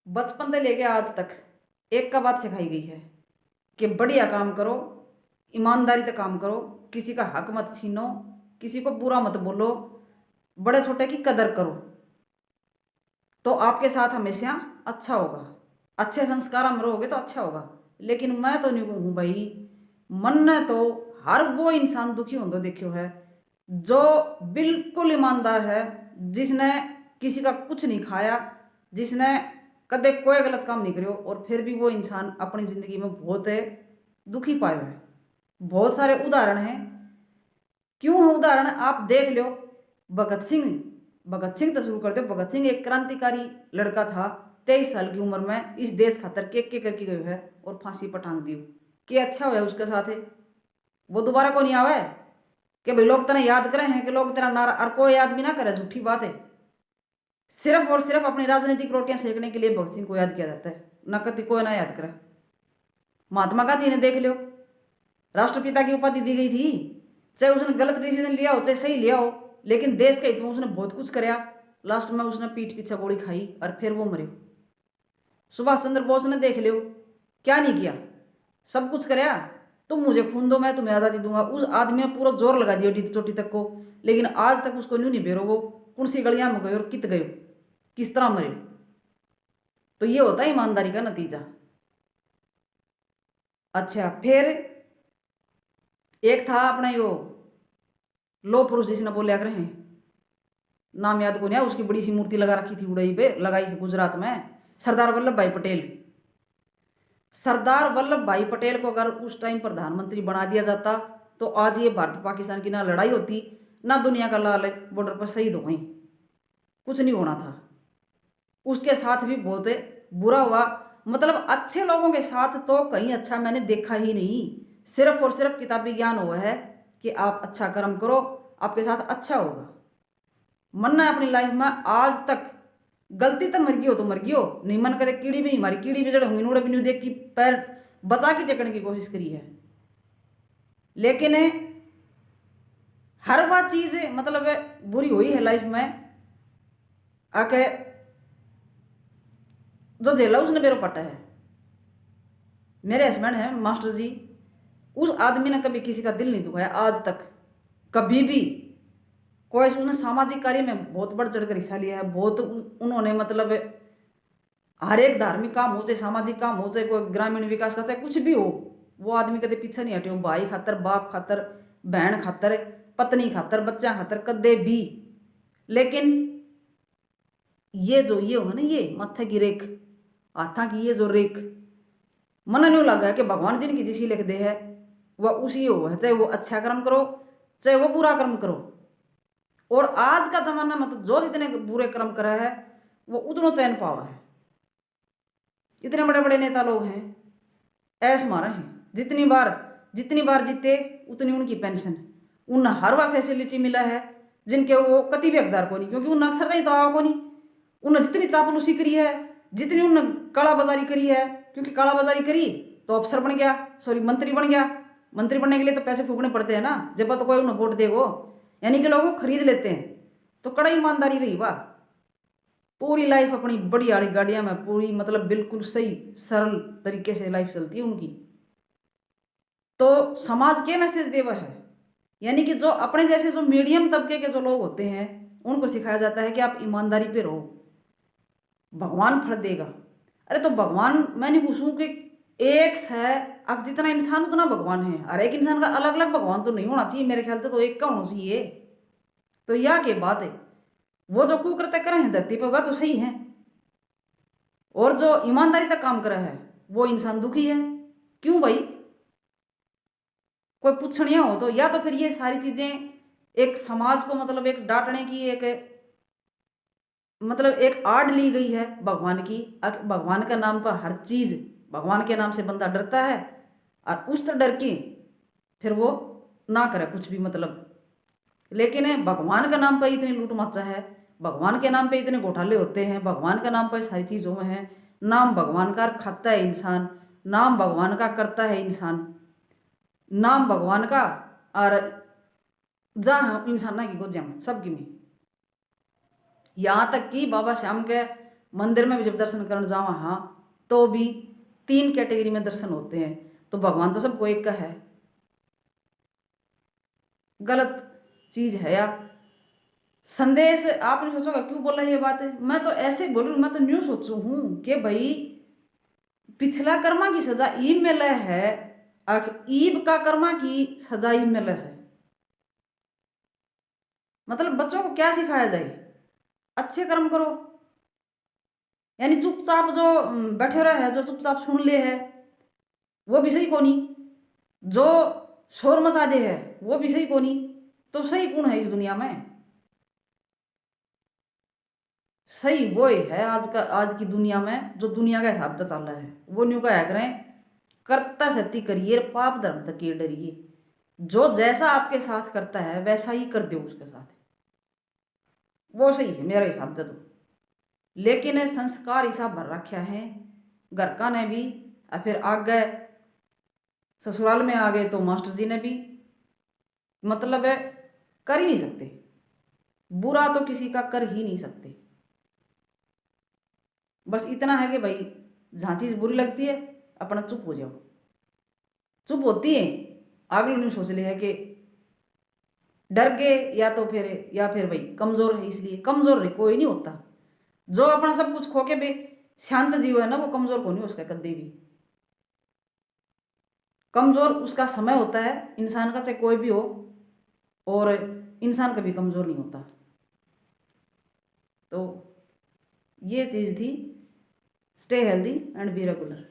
बचपन से लेके आज तक एक का बात सिखाई गई है कि बढ़िया काम करो, ईमानदारी से काम करो, किसी का हक मत छीनो, किसी को बुरा मत बोलो, बड़े छोटे की कदर करो, तो आपके साथ हमेशा अच्छा होगा। अच्छे संस्कार में रहोगे तो अच्छा होगा। लेकिन मैं तो नहीं कहूँ भाई, मन ने तो हर वो इंसान दुखी होंगे देखियो है जो बिल्कुल ईमानदार है, जिसने किसी का कुछ नहीं खाया, जिसने कदे कोई गलत काम नहीं करियो, और फिर भी वो इंसान अपनी जिंदगी में बहुत दुखी पायो है। बहुत सारे उदाहरण हैं। क्यों है उदाहरण, आप देख लो। भगत सिंह, भगत सिंह तो शुरू कर दो। भगत सिंह एक क्रांतिकारी लड़का था। 23 साल की उम्र में इस देश खातर के करके गयो है और फांसी पर टांग दी। कि अच्छा हुआ उसके साथ है, वो दोबारा को नहीं आवे कि भाई लोग तेना याद करें हैं, कि लोग तेरा नारा और कोई याद भी ना करे, झूठी बात है। सिर्फ और सिर्फ अपनी राजनीतिक रोटियां सेकने के लिए भगत सिंह को याद किया जाता है, न कति कोई ना याद करे। महात्मा गांधी ने देख लो, राष्ट्रपिता की उपाधि दी गई थी। चाहे उसने गलत डिसीजन लिया हो चाहे सही लिया हो, लेकिन देश के हित में उसने बहुत कुछ कराया। लास्ट में उसने पीठ पीछे गोली खाई और फिर वो मरे। सुभाष चंद्र बोस ने देख लो, क्या नहीं किया, सब कुछ कराया। तुम मुझे खून दो मैं तुम्हें आज़ादी दूंगा। उस आदमी ने पूरा जोर लगा दिया डी चोटी तक को, लेकिन आज तक उसको न्यू नहीं बेरो वो कौन सी गलियां में गए और कित गए, किस तरह मरे। तो ये होता है ईमानदारी का नतीजा। अच्छा, फिर एक था अपना यो लो पुरुष जिसने बोलिया करे हैं, नाम याद को नहीं है, उसकी बड़ी सी मूर्ति लगा रखी थी उड़ई पे, लगाई है गुजरात में, सरदार वल्लभ भाई पटेल। सरदार वल्लभ भाई पटेल को अगर उस टाइम प्रधानमंत्री बना दिया जाता तो आज ये भारत पाकिस्तान की ना लड़ाई होती, ना दुनिया का लाल बॉर्डर पर शहीद हो गई, कुछ नहीं होना था। उसके साथ भी बहुत बुरा हुआ। मतलब अच्छे लोगों के साथ तो कहीं अच्छा मैंने देखा ही नहीं। सिर्फ और सिर्फ किताबी ज्ञान हुआ है कि आप अच्छा कर्म करो, आपके साथ अच्छा होगा। मन है अपनी लाइफ में आज तक गलती तो मर गई हो तो मर गई हो, नहीं मन करे कीड़ी भी नहीं मारी, कीड़ी भी जड़ होंगी नूड़े भी नहीं देख की पैर बचा के टेकने की कोशिश करी है। लेकिन हर बात चीज मतलब बुरी हुई है लाइफ में आके, जो झेला उसने मेरे पटा है। मेरे हस्बैंड है मास्टर जी, उस आदमी ने कभी किसी का दिल नहीं दुखाया आज तक, कभी भी। कोई उसने सामाजिक कार्य में बहुत बढ़ चढ़कर हिस्सा लिया है, बहुत उन्होंने मतलब हर एक धार्मिक काम हो चाहे सामाजिक काम हो चाहे कोई ग्रामीण विकास का चाहे कुछ भी हो, वो आदमी कभी पीछे नहीं हटे हो। भाई खातर, बाप खातर, बहन खातर, पत्नी खातर, बच्चा खातर कदे भी। लेकिन ये जो ये हो ना, ये माथे की रेख, हाथा की ये जो रेख, मन नहीं लगा है कि भगवान जिनकी जिसी लिख दे है वह उसी हो है, चाहे वो अच्छा कर्म करो चाहे वो बुरा कर्म करो। और आज का जमाना में तो जो जितने बुरे कर्म करा है वो उतना चैन पावा है। इतने बड़े बड़े नेता लोग हैं, ऐश मारे हैं, जितनी बार जीते उतनी उनकी पेंशन, उन हर वह फैसिलिटी मिला है जिनके वो कति भी हकदार को नहीं, क्योंकि उन अक्सर नहीं तो आवा को नहीं। उन्हें जितनी चापलूसी करी है, जितनी उन्हें काला बाजारी करी है, क्योंकि काला बाजारी करी तो अफसर बन गया, सॉरी मंत्री बन गया। मंत्री बनने के लिए तो पैसे फूकने पड़ते हैं ना, जब तो कोई उन्हें वोट देगो, यानी कि लोग खरीद लेते हैं। तो कड़ा ईमानदारी रही वाह, पूरी लाइफ अपनी बड़ी आड़ी गाड़ियां में पूरी मतलब बिल्कुल सही सरल तरीके से लाइफ चलती है उनकी। तो समाज के मैसेज देवा है, यानी कि जो अपने जैसे जो मीडियम तबके के जो लोग होते हैं उनको सिखाया जाता है कि आप ईमानदारी पे रहो, भगवान फल देगा। अरे तो भगवान मैं नहीं पूछूं कि एक है, अब जितना इंसान उतना भगवान है। हर एक इंसान का अलग अलग भगवान तो नहीं होना चाहिए, मेरे ख्याल से तो एक का होना चाहिए। तो यह क्या बात है, वो जो कुकृत्य करे हैं धरती पर वह तो सही है, और जो ईमानदारी तक काम करा है वो इंसान दुखी है। क्यों भाई, कोई पूछनिया हो तो, या तो फिर ये सारी चीजें एक समाज को मतलब एक डांटने की एक मतलब एक आड़ ली गई है भगवान की। भगवान के नाम पर हर चीज, भगवान के नाम से बंदा डरता है, और उस तरह डर के फिर वो ना करे कुछ भी मतलब। लेकिन भगवान के नाम पर इतनी लूट मचा है, भगवान के नाम पे इतने घोटाले होते हैं, भगवान के नाम पर सारी चीज़ों में है। नाम भगवान का खाता है इंसान, नाम भगवान का करता है इंसान, नाम भगवान का। और जहाँ इंसान ना की गोद जम सबकी में, यहाँ तक कि बाबा श्याम के मंदिर में भी जब दर्शन करने जाओ हाँ तो भी 3 कैटेगरी में दर्शन होते हैं। तो भगवान तो सबको एक का है। गलत चीज है यार। संदेश आपने सोचोगा क्यों बोला ये बात है, मैं तो ऐसे बोल रही हूँ, मैं तो न्यू सोचू हूँ कि भाई पिछला कर्मा की सजा ईब में लय है, ईब का कर्मा की सजा ईब में लय है। मतलब बच्चों को क्या सिखाया जाए, अच्छे कर्म करो। यानी चुपचाप जो बैठे रहे है, जो चुपचाप सुन ले है वो भी सही को नहीं, जो शोर मचा दे है वो भी सही को नहीं। तो सही कौन है इस दुनिया में? सही वो ही है आज की दुनिया में जो दुनिया का हिसाब से चल रहा है। वो न्यू का है करें, करता सती करिए पाप धर्म तक ये डरिए। जो जैसा आपके साथ करता है वैसा ही कर दो उसके साथ, वो सही है मेरा हिसाब से तो। लेकिन संस्कार हिसाब भर रखा है घर का ने भी, और फिर आगे ससुराल में आ गए तो मास्टर जी ने भी। मतलब है कर ही नहीं सकते, बुरा तो किसी का कर ही नहीं सकते। बस इतना है कि भाई जहाँ चीज़ बुरी लगती है अपना चुप हो जाओ। चुप होती है अगले ने सोच लिया है कि डर गए या फिर भाई कमजोर है, इसलिए कमजोर है कोई नहीं होता। जो अपना सब कुछ खो के भी शांत जीव है ना वो कमजोर को नहीं उसका कद्दे भी। कमजोर उसका समय होता है इंसान का, चाहे कोई भी हो, और इंसान कभी कमजोर नहीं होता। तो ये चीज़ थी, stay healthy and be regular.